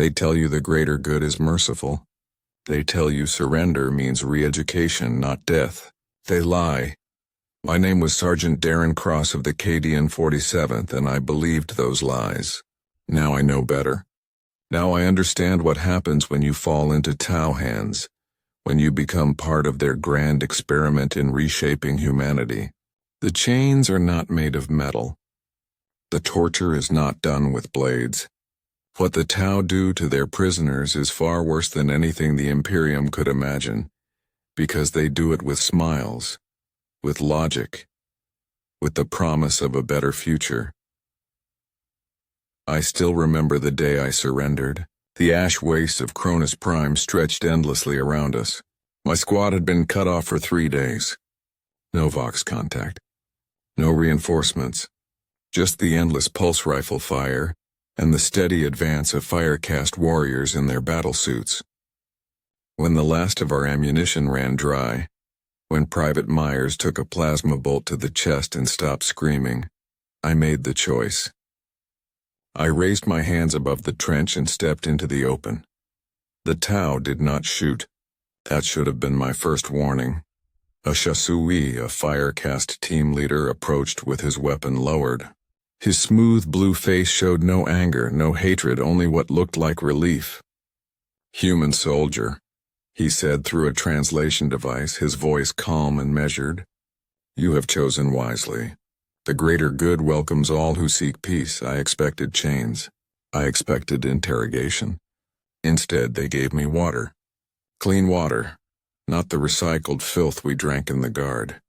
They tell you the greater good is merciful. They tell you surrender means re-education, not death. They lie. My name was Sergeant Darren Cross of the Cadian 47th, and I believed those lies. Now I know better. Now I understand what happens when you fall into Tau hands, when you become part of their grand experiment in reshaping humanity. The chains are not made of metal. The torture is not done with blades. What the Tau do to their prisoners is far worse than anything the Imperium could imagine, because they do it with smiles, with logic, with the promise of a better future. I still remember the day I surrendered. The ash wastes of Cronus Prime stretched endlessly around us. My squad had been cut off for 3 days. No Vox contact. No reinforcements. Just the endless pulse rifle fire and the steady advance of fire-cast warriors in their battlesuits. When the last of our ammunition ran dry, when Private Myers took a plasma bolt to the chest and stopped screaming, I made the choice. I raised my hands above the trench and stepped into the open. The Tau did not shoot. That should have been my first warning. A Shasui, a fire-cast team leader, approached with his weapon lowered. His smooth blue face showed no anger, no hatred, only what looked like relief. "Human soldier," he said through a translation device, his voice calm and measured. "You have chosen wisely. The greater good welcomes all who seek peace. I expected chains. I expected interrogation. Instead, they gave me water. Clean water, not the recycled filth we drank in the guard.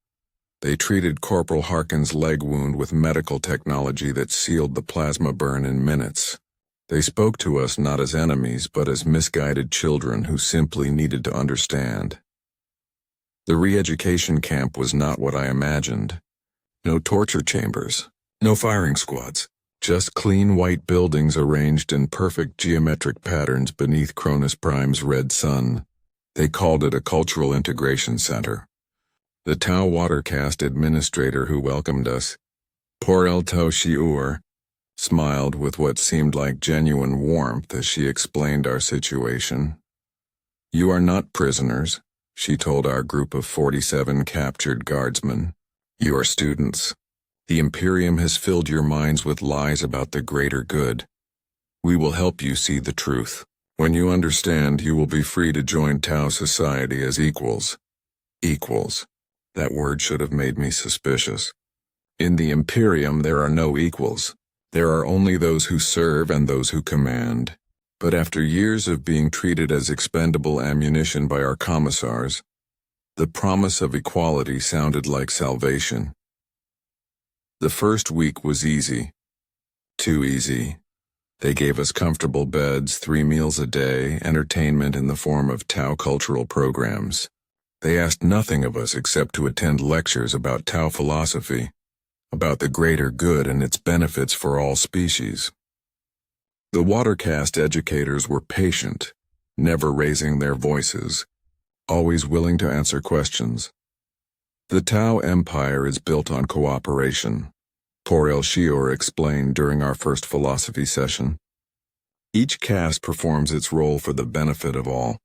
They treated Corporal Harkin's leg wound with medical technology that sealed the plasma burn in minutes. They spoke to us not as enemies, but as misguided children who simply needed to understand. The re-education camp was not what I imagined. No torture chambers, no firing squads, just clean white buildings arranged in perfect geometric patterns beneath Cronus Prime's red sun. They called it a cultural integration center. The Tau Watercast administrator who welcomed us, Porel Shiur, smiled with what seemed like genuine warmth as she explained our situation. "You are not prisoners," she told our group of 47 captured guardsmen. "You are students. The Imperium has filled your minds with lies about the greater good. We will help you see the truth. When you understand, you will be free to join Tau society as equals." Equals. That word should have made me suspicious. In the Imperium there are no equals. There are only those who serve and those who command. But after years of being treated as expendable ammunition by our commissars, the promise of equality sounded like salvation. The first week was easy. Too easy. They gave us comfortable beds, 3 meals a day, entertainment in the form of Tau cultural programs. They asked nothing of us except to attend lectures about Tau philosophy, about the greater good and its benefits for all species. The Watercast educators were patient, never raising their voices, always willing to answer questions. The Tau Empire is built on cooperation, Porel Shior explained during our first philosophy session. Each caste performs its role for the benefit of all.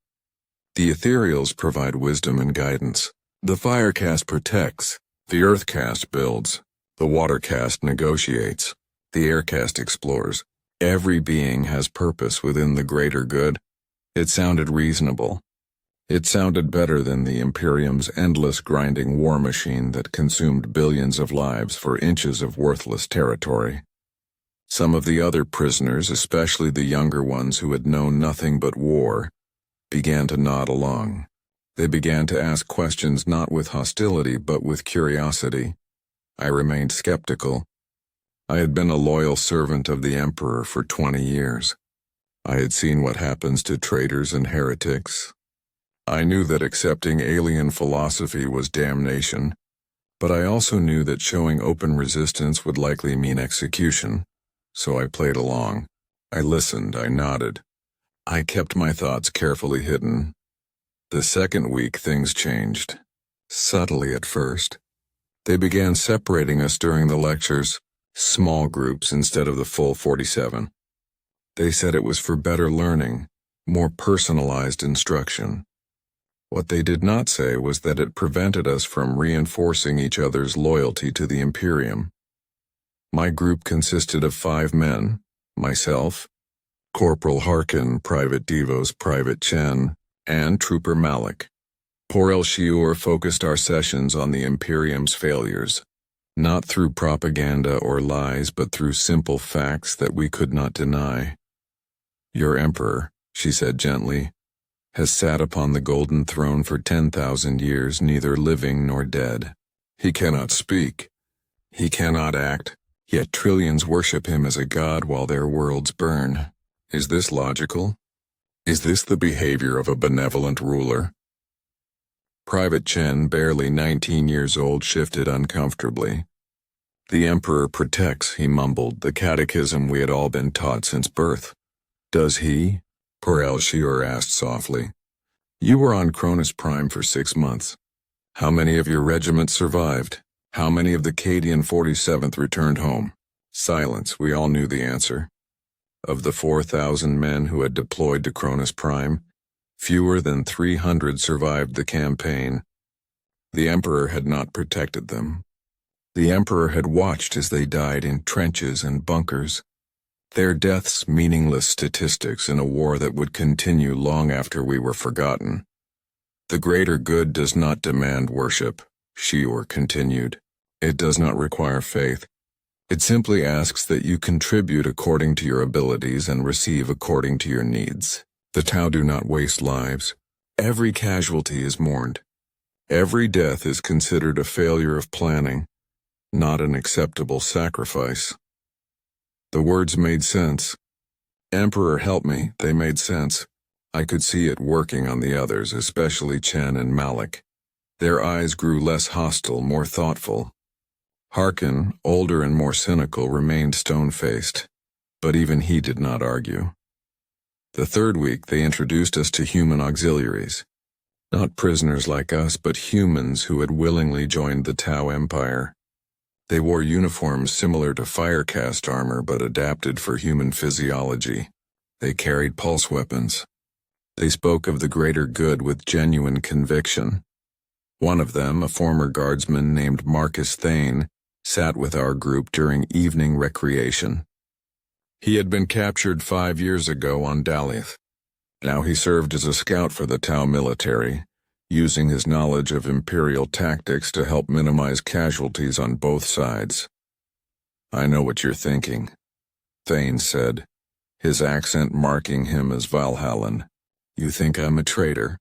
The ethereals provide wisdom and guidance. The fire caste protects. The earth caste builds. The water caste negotiates. The air caste explores. Every being has purpose within the greater good. It sounded reasonable. It sounded better than the Imperium's endless grinding war machine that consumed billions of lives for inches of worthless territory. Some of the other prisoners, especially the younger ones who had known nothing but war, began to nod along. They began to ask questions not with hostility but with curiosity. I remained skeptical. I had been a loyal servant of the Emperor for 20 years. I had seen what happens to traitors and heretics. I knew that accepting alien philosophy was damnation, but I also knew that showing open resistance would likely mean execution. So I played along. I listened, I nodded. I kept my thoughts carefully hidden. The second week things changed. Subtly at first. They began separating us during the lectures, small groups instead of the full 47. They said it was for better learning, more personalized instruction. What they did not say was that it prevented us from reinforcing each other's loyalty to the Imperium. My group consisted of 5 men, myself, Corporal Harkin, Private Devos, Private Chen, and Trooper Malik. Porel Shiur focused our sessions on the Imperium's failures, not through propaganda or lies but through simple facts that we could not deny. Your Emperor, she said gently, has sat upon the golden throne for 10,000 years, neither living nor dead. He cannot speak. He cannot act, yet trillions worship him as a god while their worlds burn. Is this logical? Is this the behavior of a benevolent ruler? Private Chen, barely 19 years old, shifted uncomfortably. The Emperor protects, he mumbled, the catechism we had all been taught since birth. Does he? Porel Shiur asked softly. You were on Cronus Prime for 6 months. How many of your regiments survived? How many of the Cadian 47th returned home? Silence, we all knew the answer. Of the 4,000 men who had deployed to Cronus Prime, fewer than 300 survived the campaign. The Emperor had not protected them. The Emperor had watched as they died in trenches and bunkers. Their deaths meaningless statistics in a war that would continue long after we were forgotten. The greater good does not demand worship, Shiur continued. It does not require faith. It simply asks that you contribute according to your abilities and receive according to your needs. The Tau do not waste lives. Every casualty is mourned. Every death is considered a failure of planning, not an acceptable sacrifice. The words made sense. Emperor, help me, they made sense. I could see it working on the others, especially Chen and Malik. Their eyes grew less hostile, more thoughtful. Harkin, older and more cynical, remained stone-faced, but even he did not argue. The 3rd week they introduced us to human auxiliaries. Not prisoners like us, but humans who had willingly joined the Tau Empire. They wore uniforms similar to firecast armor but adapted for human physiology. They carried pulse weapons. They spoke of the greater good with genuine conviction. One of them, a former guardsman named Marcus Thane, sat with our group during evening recreation. He had been captured 5 years ago on Dalith. Now he served as a scout for the Tau military, using his knowledge of Imperial tactics to help minimize casualties on both sides. I know what you're thinking, Thane said, his accent marking him as Valhallan. You think I'm a traitor?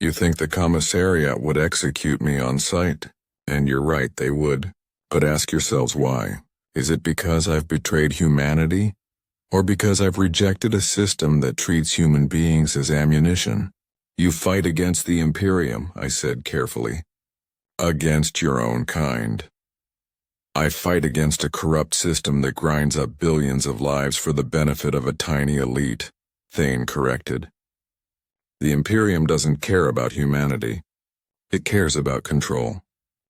You think the commissariat would execute me on sight? And you're right, they would. But ask yourselves why. Is it because I've betrayed humanity? Or because I've rejected a system that treats human beings as ammunition? You fight against the Imperium, I said carefully. Against your own kind. I fight against a corrupt system that grinds up billions of lives for the benefit of a tiny elite, Thane corrected. The Imperium doesn't care about humanity. It cares about control.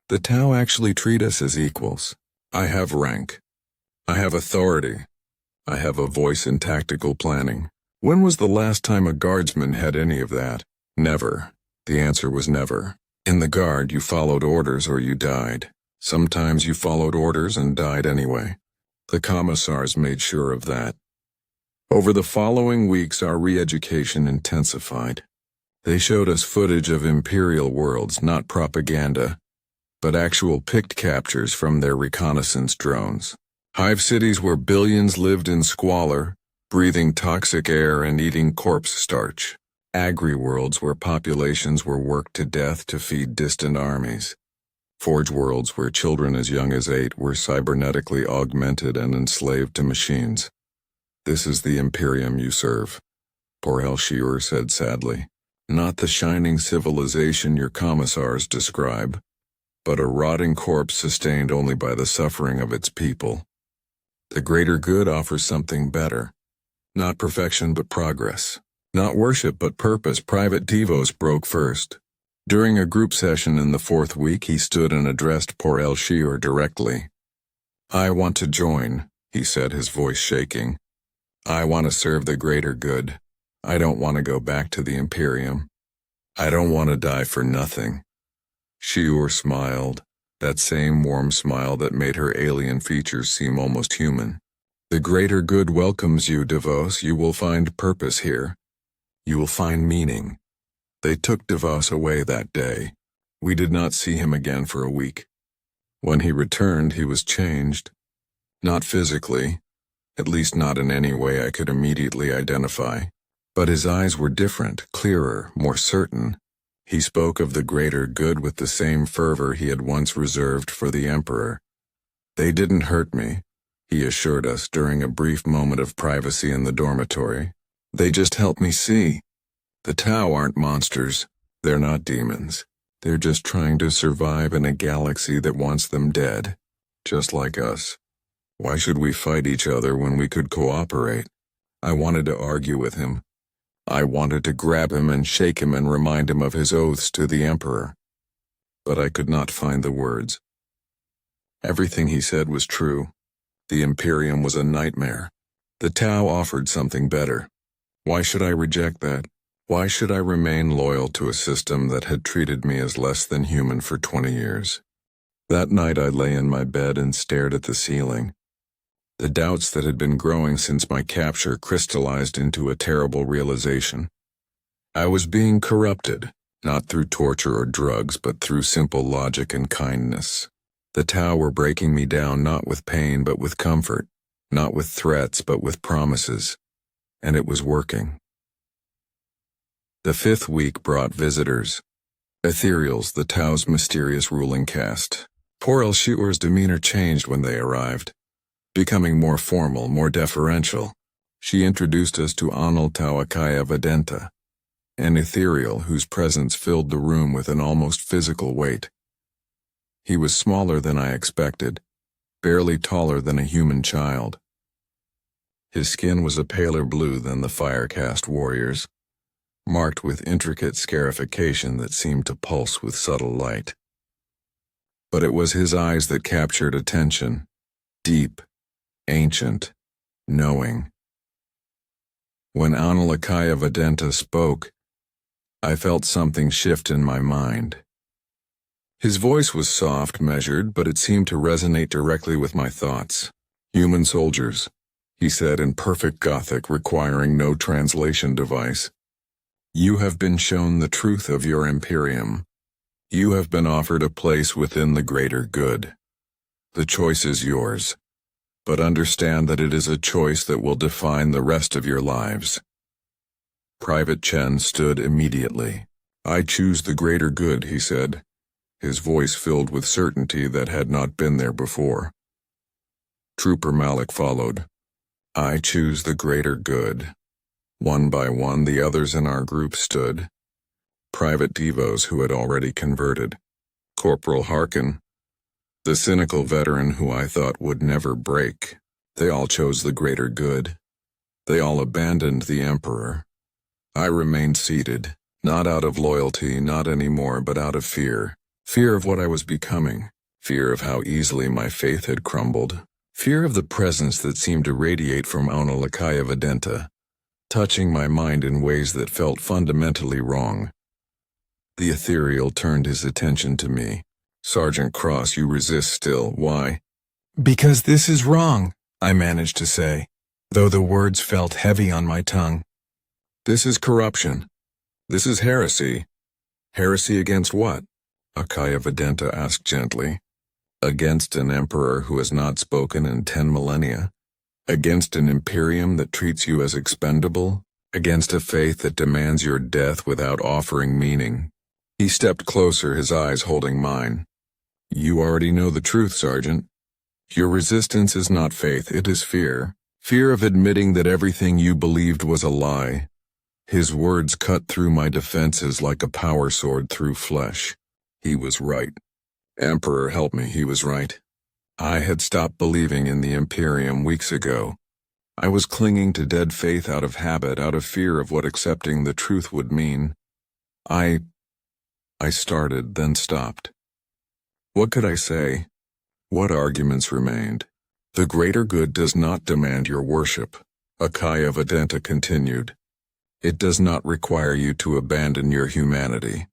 The Tau actually treat us as equals. I have rank. I have authority. I have a voice in tactical planning. When was the last time a guardsman had any of that? Never. The answer was never. In the Guard, you followed orders or you died. Sometimes you followed orders and died anyway. The commissars made sure of that. Over the following weeks, our re-education intensified. They showed us footage of Imperial worlds, not propaganda, but actual picked captures from their reconnaissance drones. Hive cities where billions lived in squalor, breathing toxic air and eating corpse starch. Agri-worlds where populations were worked to death to feed distant armies. Forge worlds where children as young as 8 were cybernetically augmented and enslaved to machines. This is the Imperium you serve, Porel Shiur said sadly. Not the shining civilization your commissars describe, but a rotting corpse sustained only by the suffering of its people. The greater good offers something better. Not perfection but progress. Not worship but purpose. Private Devos broke first. During a group session in the 4th week, he stood and addressed Porel Shiur directly. I want to join, he said, his voice shaking. I want to serve the greater good. I don't want to go back to the Imperium. I don't want to die for nothing. Shior smiled, that same warm smile that made her alien features seem almost human. The greater good welcomes you, Devos. You will find purpose here. You will find meaning. They took Devos away that day. We did not see him again for a week. When he returned, he was changed. Not physically, at least not in any way I could immediately identify. But his eyes were different, clearer, more certain. He spoke of the greater good with the same fervor he had once reserved for the Emperor. They didn't hurt me, he assured us during a brief moment of privacy in the dormitory. They just helped me see. The Tau aren't monsters. They're not demons. They're just trying to survive in a galaxy that wants them dead, just like us. Why should we fight each other when we could cooperate? I wanted to argue with him. I wanted to grab him and shake him and remind him of his oaths to the Emperor. But I could not find the words. Everything he said was true. The Imperium was a nightmare. The Tau offered something better. Why should I reject that? Why should I remain loyal to a system that had treated me as less than human for 20 years? That night I lay in my bed and stared at the ceiling. The doubts that had been growing since my capture crystallized into a terrible realization. I was being corrupted, not through torture or drugs, but through simple logic and kindness. The Tau were breaking me down not with pain but with comfort, not with threats but with promises. And it was working. The 5th week brought visitors. Ethereals, the Tau's mysterious ruling caste. Poor Elshior's demeanor changed when they arrived. Becoming more formal, more deferential, she introduced us to Anil Tawakaya Vedenta, an ethereal whose presence filled the room with an almost physical weight. He was smaller than I expected, barely taller than a human child. His skin was a paler blue than the fire-caste warriors, marked with intricate scarification that seemed to pulse with subtle light. But it was his eyes that captured attention, deep, ancient, knowing. When Anilakaya Vedenta spoke, I felt something shift in my mind. His voice was soft, measured, but it seemed to resonate directly with my thoughts. Human soldiers, he said in perfect Gothic, requiring no translation device. You have been shown the truth of your Imperium. You have been offered a place within the greater good. The choice is yours. But understand that it is a choice that will define the rest of your lives. Private Chen stood immediately. I choose the greater good, he said, his voice filled with certainty that had not been there before. Trooper Malik followed. I choose the greater good. One by one, the others in our group stood. Private Devos who had already converted. Corporal Harkin, the cynical veteran who I thought would never break. They all chose the greater good. They all abandoned the Emperor. I remained seated, not out of loyalty, not anymore, but out of fear. Fear of what I was becoming. Fear of how easily my faith had crumbled. Fear of the presence that seemed to radiate from Anilakaya Vedenta, touching my mind in ways that felt fundamentally wrong. The ethereal turned his attention to me. Sergeant Cross, you resist still. Why? Because this is wrong, I managed to say, though the words felt heavy on my tongue. This is corruption. This is heresy. Heresy against what? Akaya Vedenta asked gently. Against an emperor who has not spoken in 10 millennia? Against an Imperium that treats you as expendable? Against a faith that demands your death without offering meaning? He stepped closer, his eyes holding mine. You already know the truth, Sergeant. Your resistance is not faith, it is fear. Fear of admitting that everything you believed was a lie. His words cut through my defenses like a power sword through flesh. He was right. Emperor, help me, he was right. I had stopped believing in the Imperium weeks ago. I was clinging to dead faith out of habit, out of fear of what accepting the truth would mean. I started, then stopped. What could I say? What arguments remained? The greater good does not demand your worship. Akaya Vedanta continued. It does not require you to abandon your humanity.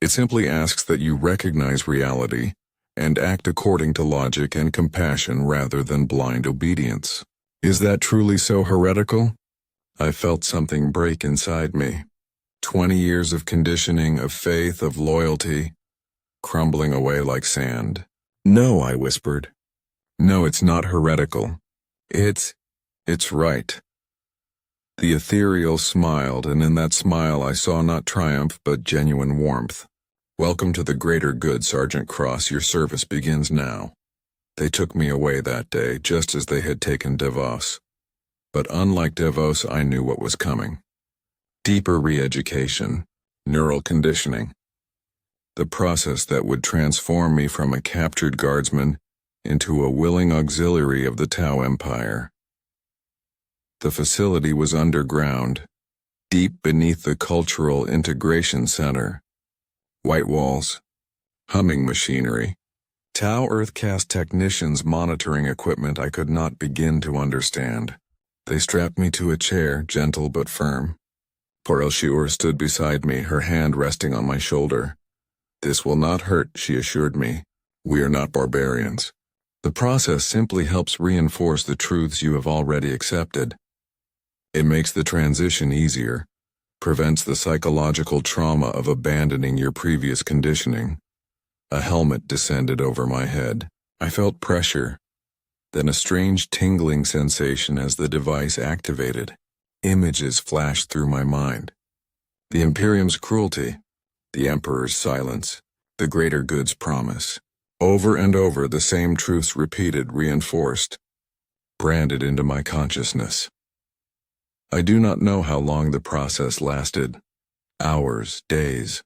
It simply asks that you recognize reality and act according to logic and compassion rather than blind obedience. Is that truly so heretical? I felt something break inside me. 20 years of conditioning, of faith, of loyalty, crumbling away like sand. No, I whispered. No, it's not heretical. It's right. The ethereal smiled, and in that smile I saw not triumph but genuine warmth. Welcome to the greater good, Sergeant Cross. Your service begins now. They took me away that day, just as they had taken Devos. But unlike Devos, I knew what was coming. Deeper re-education, neural conditioning. The process that would transform me from a captured guardsman into a willing auxiliary of the Tau Empire. The facility was underground, deep beneath the Cultural Integration Center. White walls, humming machinery, Tau Earthcast technicians monitoring equipment I could not begin to understand. They strapped me to a chair, gentle but firm. Porelshur stood beside me, her hand resting on my shoulder. This will not hurt, she assured me. We are not barbarians. The process simply helps reinforce the truths you have already accepted. It makes the transition easier, prevents the psychological trauma of abandoning your previous conditioning. A helmet descended over my head. I felt pressure, then a strange tingling sensation as the device activated. Images flashed through my mind. The Imperium's cruelty, the Emperor's silence, the greater good's promise. Over and over the same truths repeated, reinforced, branded into my consciousness. I do not know how long the process lasted. Hours, days.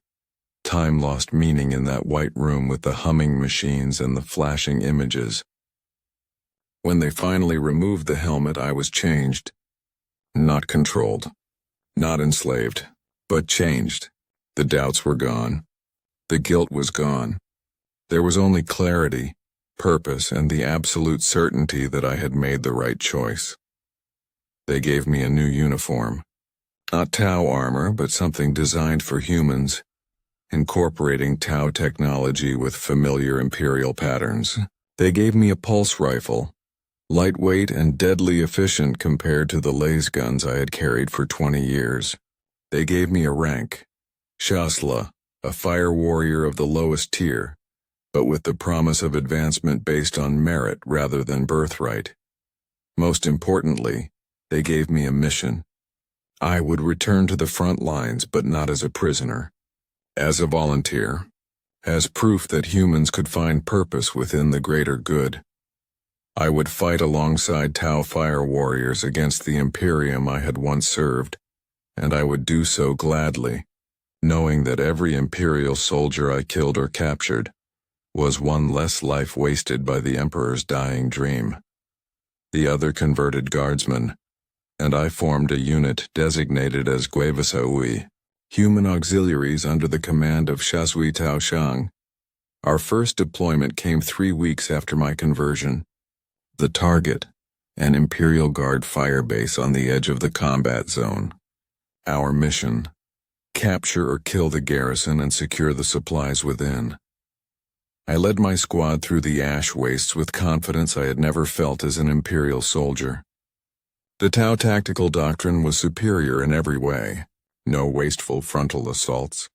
Time lost meaning in that white room with the humming machines and the flashing images. When they finally removed the helmet, I was changed. Not controlled. Not enslaved. But changed. The doubts were gone. The guilt was gone. There was only clarity, purpose, and the absolute certainty that I had made the right choice. They gave me a new uniform. Not Tau armor, but something designed for humans, incorporating Tau technology with familiar Imperial patterns. They gave me a pulse rifle, lightweight and deadly efficient compared to the laser guns I had carried for 20 years. They gave me a rank, Shasla, a fire warrior of the lowest tier, but with the promise of advancement based on merit rather than birthright. Most importantly, they gave me a mission. I would return to the front lines, but not as a prisoner. As a volunteer. As proof that humans could find purpose within the greater good. I would fight alongside Tau fire warriors against the Imperium I had once served, and I would do so gladly, knowing that every Imperial soldier I killed or captured was one less life wasted by the Emperor's dying dream. The other converted guardsmen, and I formed a unit designated as Guevasaui, human auxiliaries under the command of Shasui Tao Shang. Our first deployment came 3 weeks after my conversion. The target, an Imperial Guard firebase on the edge of the combat zone. Our mission, capture or kill the garrison and secure the supplies within. I led my squad through the ash wastes with confidence I had never felt as an Imperial soldier. The Tau tactical doctrine was superior in every way. No wasteful frontal assaults.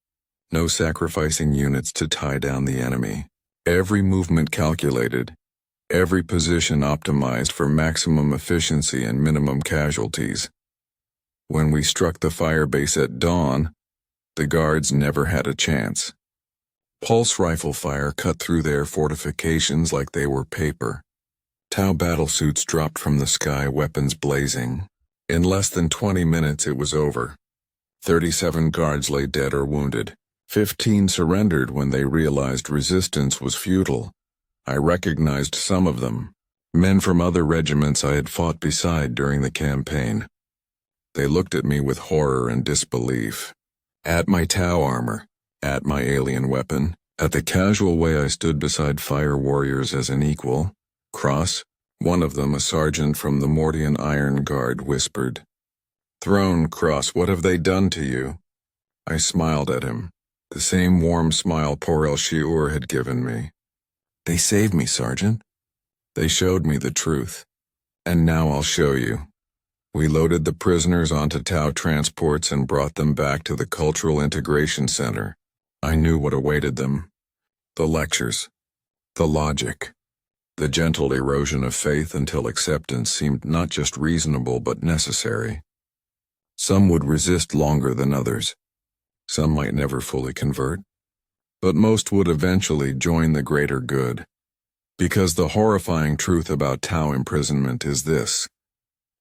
No sacrificing units to tie down the enemy. Every movement calculated. Every position optimized for maximum efficiency and minimum casualties. When we struck the firebase at dawn, the guards never had a chance. Pulse rifle fire cut through their fortifications like they were paper. Tau battlesuits dropped from the sky, weapons blazing. In less than 20 minutes it was over. 37 guards lay dead or wounded. 15 surrendered when they realized resistance was futile. I recognized some of them, men from other regiments I had fought beside during the campaign. They looked at me with horror and disbelief. At my Tau armor, at my alien weapon, at the casual way I stood beside fire warriors as an equal. Cross, One of them, a sergeant from the Mortian Iron Guard, whispered, "Throne Cross, what have they done to you?" I smiled at him, the same warm smile poor El Shiur had given me. "They saved me, Sergeant. They showed me the truth. And now I'll show you." We loaded the prisoners onto Tau transports and brought them back to the Cultural Integration Center. I knew what awaited them. The lectures. The logic. The gentle erosion of faith until acceptance seemed not just reasonable but necessary. Some would resist longer than others. Some might never fully convert. But most would eventually join the greater good. Because the horrifying truth about Tau imprisonment is this: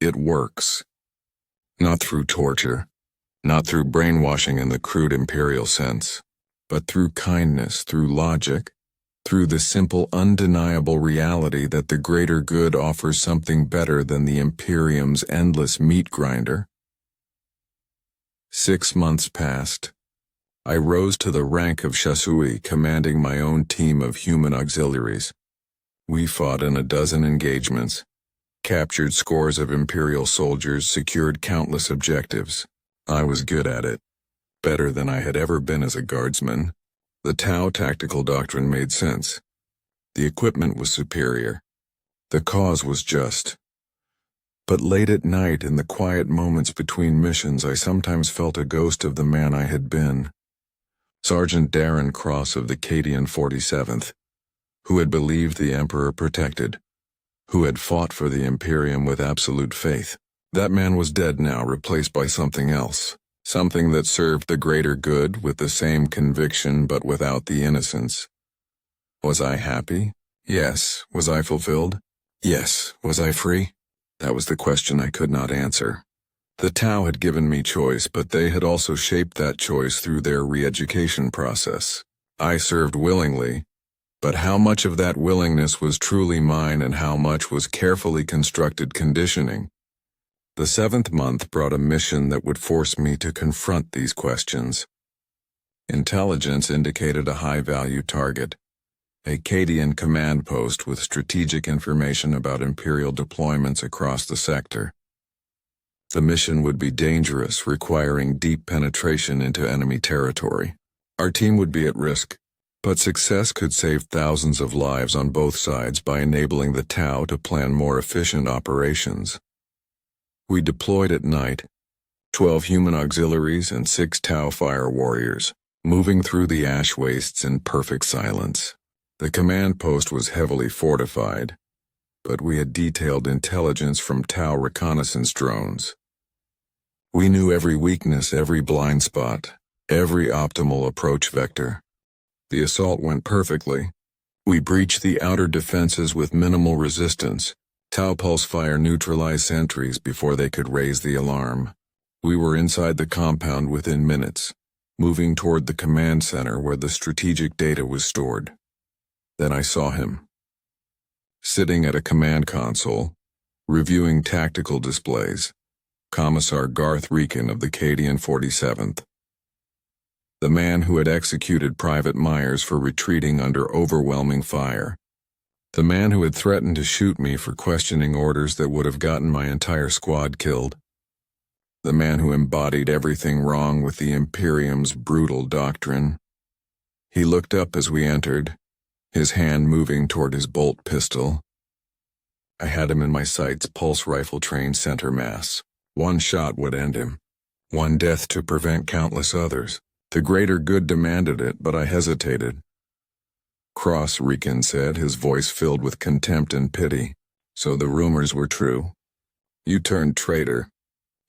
it works. Not through torture, not through brainwashing in the crude imperial sense, but through kindness, through logic, through the simple, undeniable reality that the greater good offers something better than the Imperium's endless meat grinder. 6 months passed. I rose to the rank of Shasui, commanding my own team of human auxiliaries. We fought in 12 engagements, captured scores of Imperial soldiers, secured countless objectives. I was good at it, better than I had ever been as a guardsman. The Tau tactical doctrine made sense. The equipment was superior. The cause was just. But late at night, in the quiet moments between missions, I sometimes felt a ghost of the man I had been. Sergeant Darren Cross of the Cadian 47th, who had believed the Emperor protected, who had fought for the Imperium with absolute faith. That man was dead now, replaced by something else. Something that served the greater good with the same conviction but without the innocence. Was I happy? Yes. Was I fulfilled? Yes. Was I free? That was the question I could not answer. The Tau had given me choice, but they had also shaped that choice through their re-education process. I served willingly, but how much of that willingness was truly mine and how much was carefully constructed conditioning? The 7th month brought a mission that would force me to confront these questions. Intelligence indicated a high-value target, a Cadian command post with strategic information about Imperial deployments across the sector. The mission would be dangerous, requiring deep penetration into enemy territory. Our team would be at risk, but success could save thousands of lives on both sides by enabling the Tau to plan more efficient operations. We deployed at night, 12 human auxiliaries and 6 Tau fire warriors, moving through the ash wastes in perfect silence. The command post was heavily fortified, but we had detailed intelligence from Tau reconnaissance drones. We knew every weakness, every blind spot, every optimal approach vector. The assault went perfectly. We breached the outer defenses with minimal resistance. Tau pulse fire neutralized sentries before they could raise the alarm. We were inside the compound within minutes, moving toward the command center where the strategic data was stored. Then I saw him, sitting at a command console, reviewing tactical displays. Commissar Garth Reekin of the Cadian 47th. The man who had executed Private Myers for retreating under overwhelming fire. The man who had threatened to shoot me for questioning orders that would have gotten my entire squad killed. The man who embodied everything wrong with the Imperium's brutal doctrine. He looked up as we entered, his hand moving toward his bolt pistol. I had him in my sights, pulse rifle trained center mass. One shot would end him. One death to prevent countless others. The greater good demanded it, but I hesitated. Cross, Reekin said, his voice filled with contempt and pity. So the rumors were true. You turned traitor.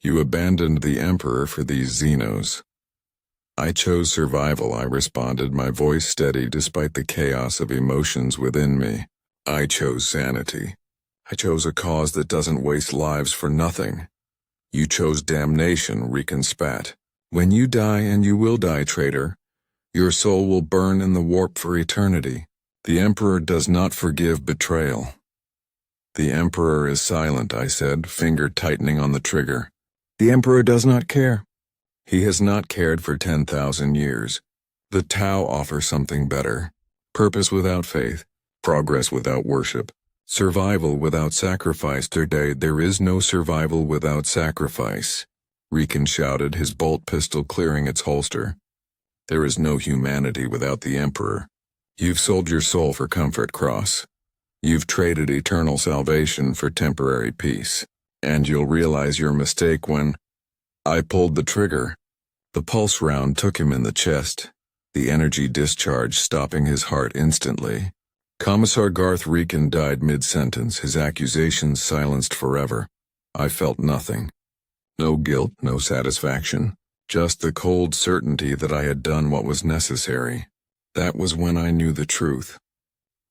You abandoned the Emperor for these Xenos. I chose survival, I responded, my voice steady despite the chaos of emotions within me. I chose sanity. I chose a cause that doesn't waste lives for nothing. You chose damnation, Reekin spat. When you die, and you will die, traitor, your soul will burn in the warp for eternity. The Emperor does not forgive betrayal. The Emperor is silent, I said, finger tightening on the trigger. The Emperor does not care. He has not cared for 10,000 years. The Tau offer something better. Purpose without faith, progress without worship, Survival without sacrifice. Today there is no survival without sacrifice, Riken shouted, his bolt pistol clearing its holster. There is no humanity without the Emperor. You've sold your soul for comfort, Cross. You've traded eternal salvation for temporary peace. And you'll realize your mistake when... I pulled the trigger. The pulse round took him in the chest, the energy discharge stopping his heart instantly. Commissar Garth Riken died mid-sentence, his accusations silenced forever. I felt nothing. No guilt, no satisfaction. Just the cold certainty that I had done what was necessary. That was when I knew the truth.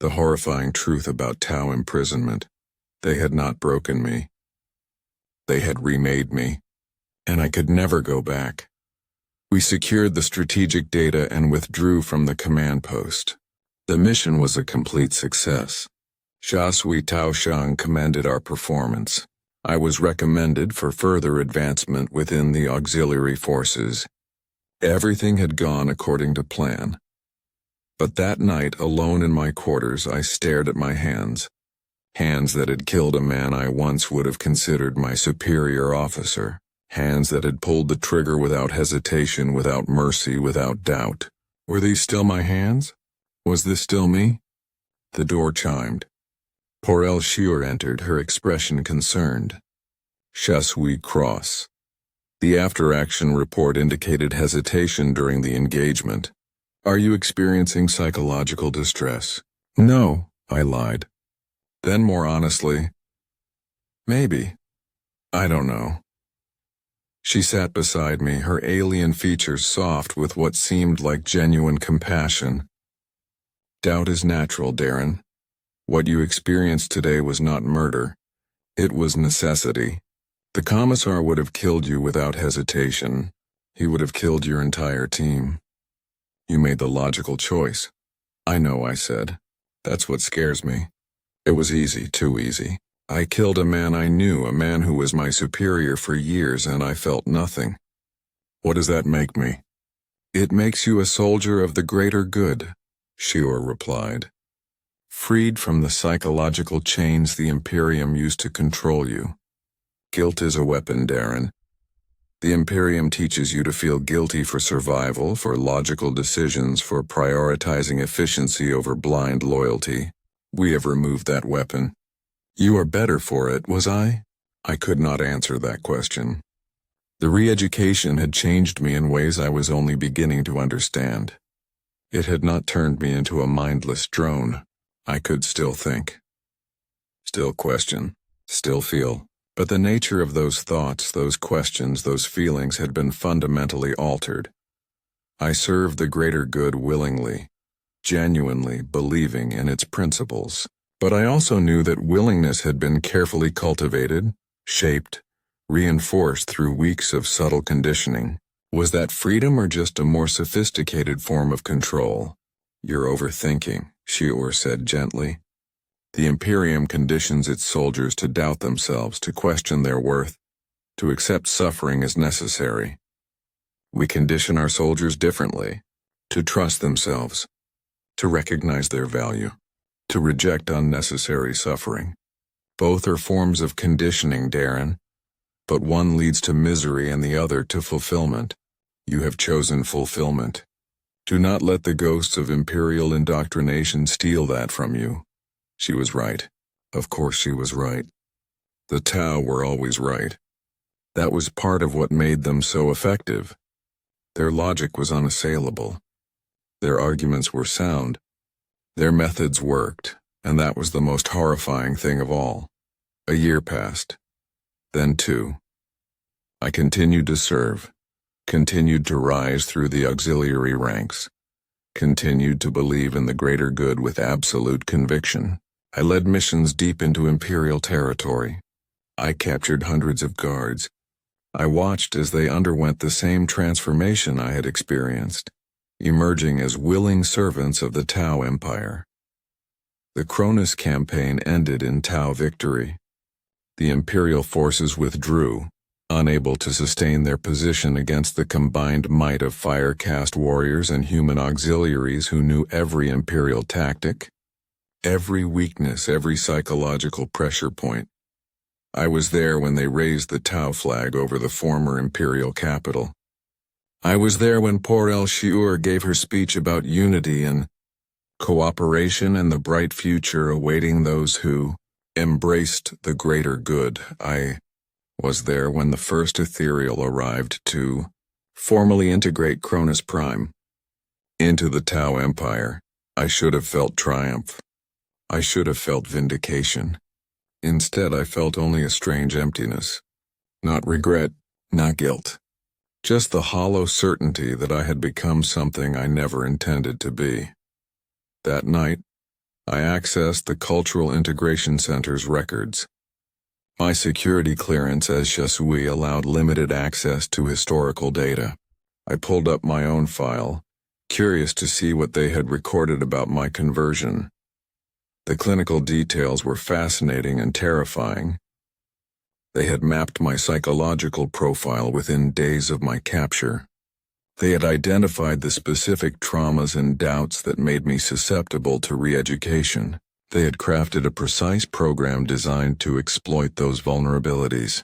The horrifying truth about Tau imprisonment. They had not broken me. They had remade me. And I could never go back. We secured the strategic data and withdrew from the command post. The mission was a complete success. Sha Sui Tao Shang commended our performance. I was recommended for further advancement within the auxiliary forces. Everything had gone according to plan. But that night, alone in my quarters, I stared at my hands. Hands that had killed a man I once would have considered my superior officer. Hands that had pulled the trigger without hesitation, without mercy, without doubt. Were these still my hands? Was this still me? The door chimed. Porel Shiur entered, her expression concerned. Sha Sui Cross. The after-action report indicated hesitation during the engagement. Are you experiencing psychological distress? No, I lied. Then more honestly, maybe. I don't know. She sat beside me, her alien features soft with what seemed like genuine compassion. Doubt is natural, Darren. What you experienced today was not murder. It was necessity. The Commissar would have killed you without hesitation. He would have killed your entire team. You made the logical choice. I know, I said. That's what scares me. It was easy, too easy. I killed a man I knew, a man who was my superior for years, and I felt nothing. What does that make me? It makes you a soldier of the greater good, Shiur replied. Freed from the psychological chains the Imperium used to control you. Guilt is a weapon, Darren. The Imperium teaches you to feel guilty for survival, for logical decisions, for prioritizing efficiency over blind loyalty. We have removed that weapon. You are better for it, was I? I could not answer that question. The re-education had changed me in ways I was only beginning to understand. It had not turned me into a mindless drone. I could still think. Still question. Still feel. But the nature of those thoughts, those questions, those feelings had been fundamentally altered. I served the greater good willingly, genuinely believing in its principles. But I also knew that willingness had been carefully cultivated, shaped, reinforced through weeks of subtle conditioning. Was that freedom or just a more sophisticated form of control? You're overthinking, Shiur said gently. The Imperium conditions its soldiers to doubt themselves, to question their worth, to accept suffering as necessary. We condition our soldiers differently, to trust themselves, to recognize their value, to reject unnecessary suffering. Both are forms of conditioning, Darren, but one leads to misery and the other to fulfillment. You have chosen fulfillment. Do not let the ghosts of imperial indoctrination steal that from you. She was right. Of course she was right. The Tau were always right. That was part of what made them so effective. Their logic was unassailable. Their arguments were sound. Their methods worked, and that was the most horrifying thing of all. A year passed. Then 2. I continued to serve, continued to rise through the auxiliary ranks, continued to believe in the greater good with absolute conviction. I led missions deep into Imperial territory. I captured hundreds of guards. I watched as they underwent the same transformation I had experienced, emerging as willing servants of the Tau Empire. The Cronus campaign ended in Tau victory. The Imperial forces withdrew, unable to sustain their position against the combined might of fire caste warriors and human auxiliaries who knew every Imperial tactic. Every weakness, every psychological pressure point. I was there when they raised the Tau flag over the former imperial capital. I was there when Por El Shiur gave her speech about unity and cooperation and the bright future awaiting those who embraced the greater good. I was there when the first ethereal arrived to formally integrate Cronus Prime into the Tau Empire. I should have felt triumph. I should have felt vindication. Instead, I felt only a strange emptiness. Not regret, not guilt. Just the hollow certainty that I had become something I never intended to be. That night, I accessed the Cultural Integration Center's records. My security clearance as Shasui allowed limited access to historical data. I pulled up my own file, curious to see what they had recorded about my conversion. The clinical details were fascinating and terrifying. They had mapped my psychological profile within days of my capture. They had identified the specific traumas and doubts that made me susceptible to re-education. They had crafted a precise program designed to exploit those vulnerabilities,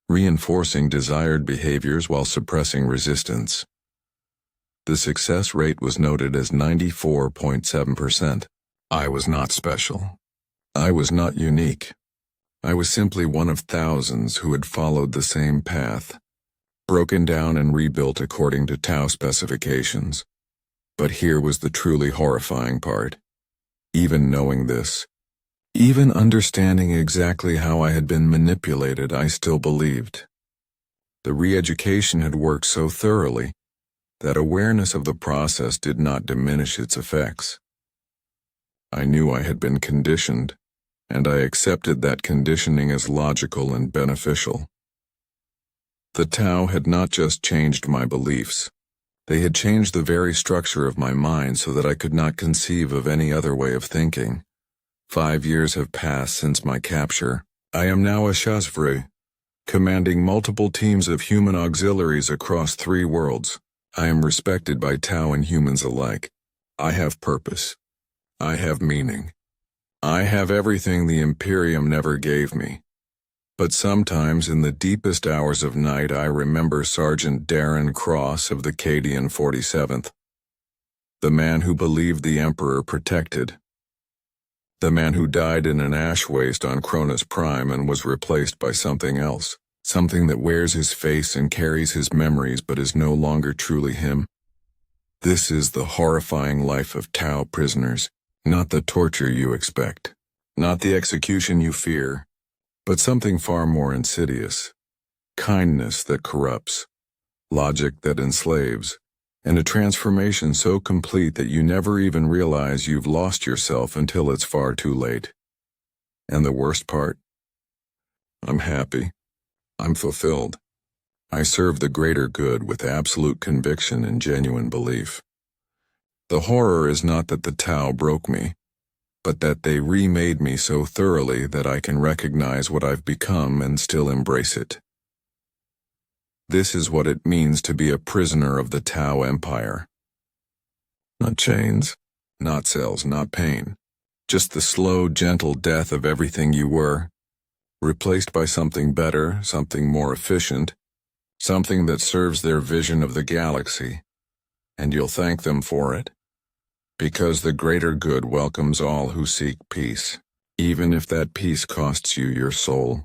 reinforcing desired behaviors while suppressing resistance. The success rate was noted as 94.7%. I was not special. I was not unique. I was simply one of thousands who had followed the same path, broken down and rebuilt according to Tau specifications. But here was the truly horrifying part. Even knowing this, even understanding exactly how I had been manipulated, I still believed. The re-education had worked so thoroughly that awareness of the process did not diminish its effects. I knew I had been conditioned, and I accepted that conditioning as logical and beneficial. The Tau had not just changed my beliefs. They had changed the very structure of my mind so that I could not conceive of any other way of thinking. 5 years have passed since my capture. I am now a Chasvre, commanding multiple teams of human auxiliaries across 3 worlds. I am respected by Tau and humans alike. I have purpose. I have meaning. I have everything the Imperium never gave me. But sometimes in the deepest hours of night I remember Sergeant Darren Cross of the Cadian 47th. The man who believed the Emperor protected. The man who died in an ash waste on Cronus Prime and was replaced by something else. Something that wears his face and carries his memories but is no longer truly him. This is the horrifying life of Tau prisoners. Not the torture you expect. Not the execution you fear. But something far more insidious. Kindness that corrupts. Logic that enslaves. And a transformation so complete that you never even realize you've lost yourself until it's far too late. And the worst part? I'm happy. I'm fulfilled. I serve the greater good with absolute conviction and genuine belief. The horror is not that the Tau broke me, but that they remade me so thoroughly that I can recognize what I've become and still embrace it. This is what it means to be a prisoner of the Tau Empire. Not chains, not cells, not pain. Just the slow, gentle death of everything you were, replaced by something better, something more efficient, something that serves their vision of the galaxy, and you'll thank them for it. Because the greater good welcomes all who seek peace, even if that peace costs you your soul.